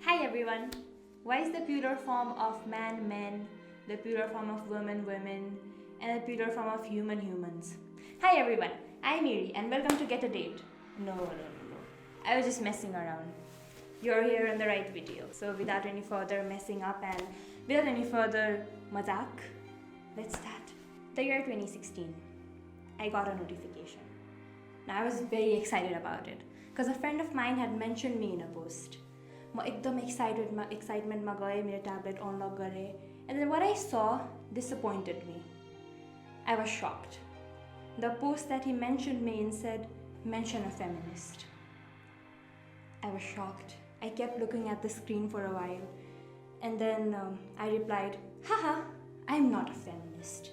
Hi everyone! Why is the plural form of man men, the plural form of woman women, and the plural form of human humans? Hi everyone, I'm Eri and welcome to Get a Date. No. I was just messing around. You're here in the right video. So without any further messing up and without any further mazak, let's start. The year 2016. I got a notification. Now I was very excited about it because a friend of mine had mentioned me in a post. म एकदम एक्साइटमेन्टमा गएँ मेरो tablet अनलक गरेँ and then what I saw disappointed me. I was shocked. The post that he mentioned me in said, mention a feminist. I was shocked. I kept looking at the screen for a while and then I replied, haha, I'm not a feminist.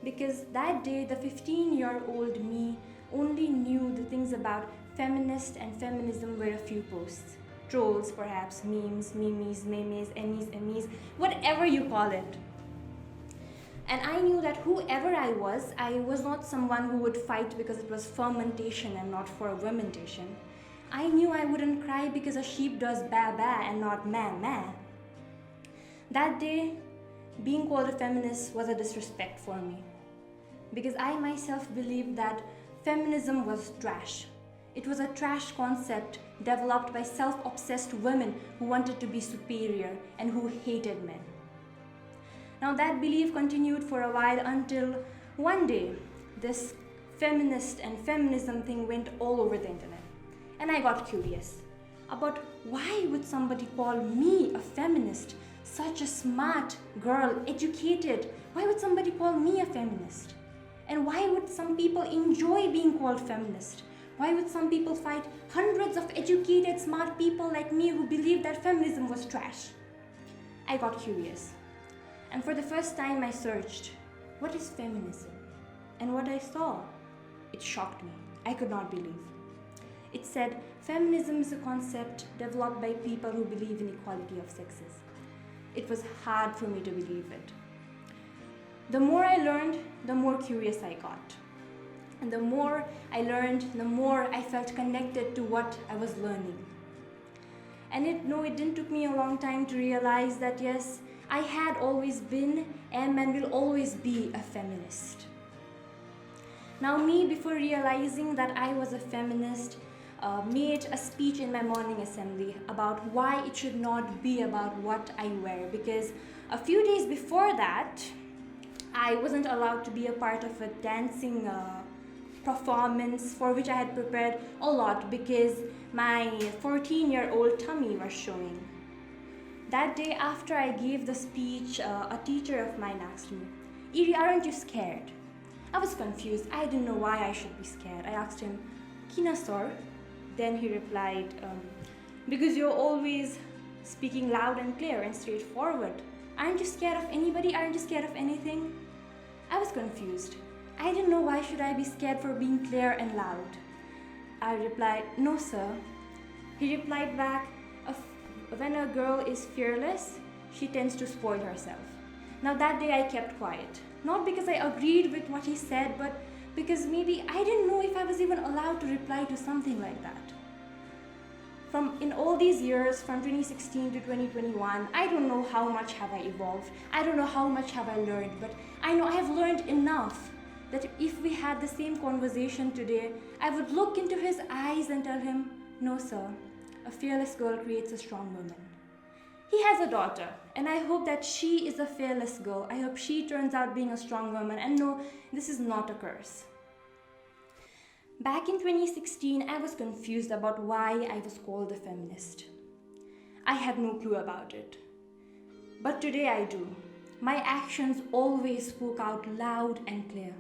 Because that day the 15-year-old me only knew the things about feminist and feminism were a few posts. Trolls, perhaps, memes, memes, emies, whatever you call it. And I knew that whoever I was not someone who would fight because it was fermentation and not for fermentation. I knew I wouldn't cry because a sheep does ba ba and not ma ma. That day, being called a feminist was a disrespect for me. Because I myself believed that feminism was trash. It was a trash concept developed by self-obsessed women who wanted to be superior and who hated men. Now that belief continued for a while until one day this feminist and feminism thing went all over the internet. And I got curious about why would somebody call me a feminist, such a smart girl, educated? Why would somebody call me a feminist? And why would some people enjoy being called feminist? Why would some people fight hundreds of educated, smart people like me who believed that feminism was trash? I got curious. And for the first time I searched, what is feminism? And what I saw, it shocked me. I could not believe. It said, feminism is a concept developed by people who believe in equality of sexes. It was hard for me to believe it. The more I learned, the more curious I got. And the more I learned, the more I felt connected to what I was learning. And it didn't take me a long time to realize that yes, I had always been and will always be a feminist. Now me, before realizing that I was a feminist, made a speech in my morning assembly about why it should not be about what I wear, because a few days before that, I wasn't allowed to be a part of a dancing performance for which I had prepared a lot because my 14-year-old tummy was showing. That day after I gave the speech, a teacher of mine asked me, Eri, aren't you scared? I was confused. I didn't know why I should be scared. I asked him, Kina sir? Then he replied, because you're always speaking loud and clear and straightforward. Aren't you scared of anybody? Aren't you scared of anything? I was confused. I didn't know why should I be scared for being clear and loud. I replied, no sir. He replied back, when a girl is fearless, she tends to spoil herself. Now that day I kept quiet. Not because I agreed with what he said, but because maybe I didn't know if I was even allowed to reply to something like that. In all these years, from 2016 to 2021, I don't know how much have I evolved. I don't know how much have I learned, but I know I have learned enough that if we had the same conversation today, I would look into his eyes and tell him, no sir, a fearless girl creates a strong woman. He has a daughter, and I hope that she is a fearless girl. I hope she turns out being a strong woman, and no, this is not a curse. Back in 2016, I was confused about why I was called a feminist. I had no clue about it. But today I do. My actions always spoke out loud and clear.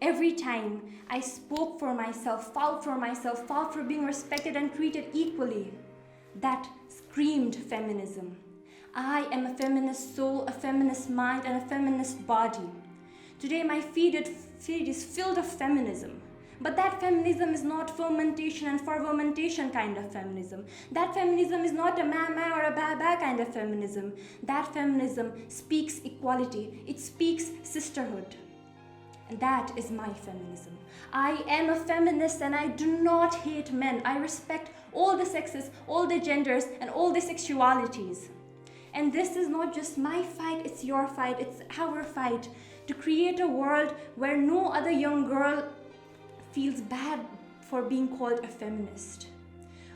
Every time I spoke for myself, fought for being respected and treated equally, that screamed feminism. I am a feminist soul, a feminist mind, and a feminist body. Today my feed is filled of feminism. But that feminism is not fermentation and fermentation kind of feminism. That feminism is not a ma-ma or a ba-ba kind of feminism. That feminism speaks equality. It speaks sisterhood. And that is my feminism. I am a feminist and I do not hate men. I respect all the sexes, all the genders, and all the sexualities. And this is not just my fight, it's your fight, it's our fight to create a world where no other young girl feels bad for being called a feminist.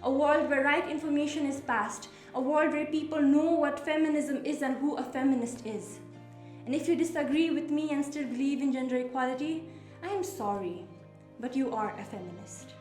A world where right information is passed, a world where people know what feminism is and who a feminist is. And if you disagree with me and still believe in gender equality, I am sorry, but you are a feminist.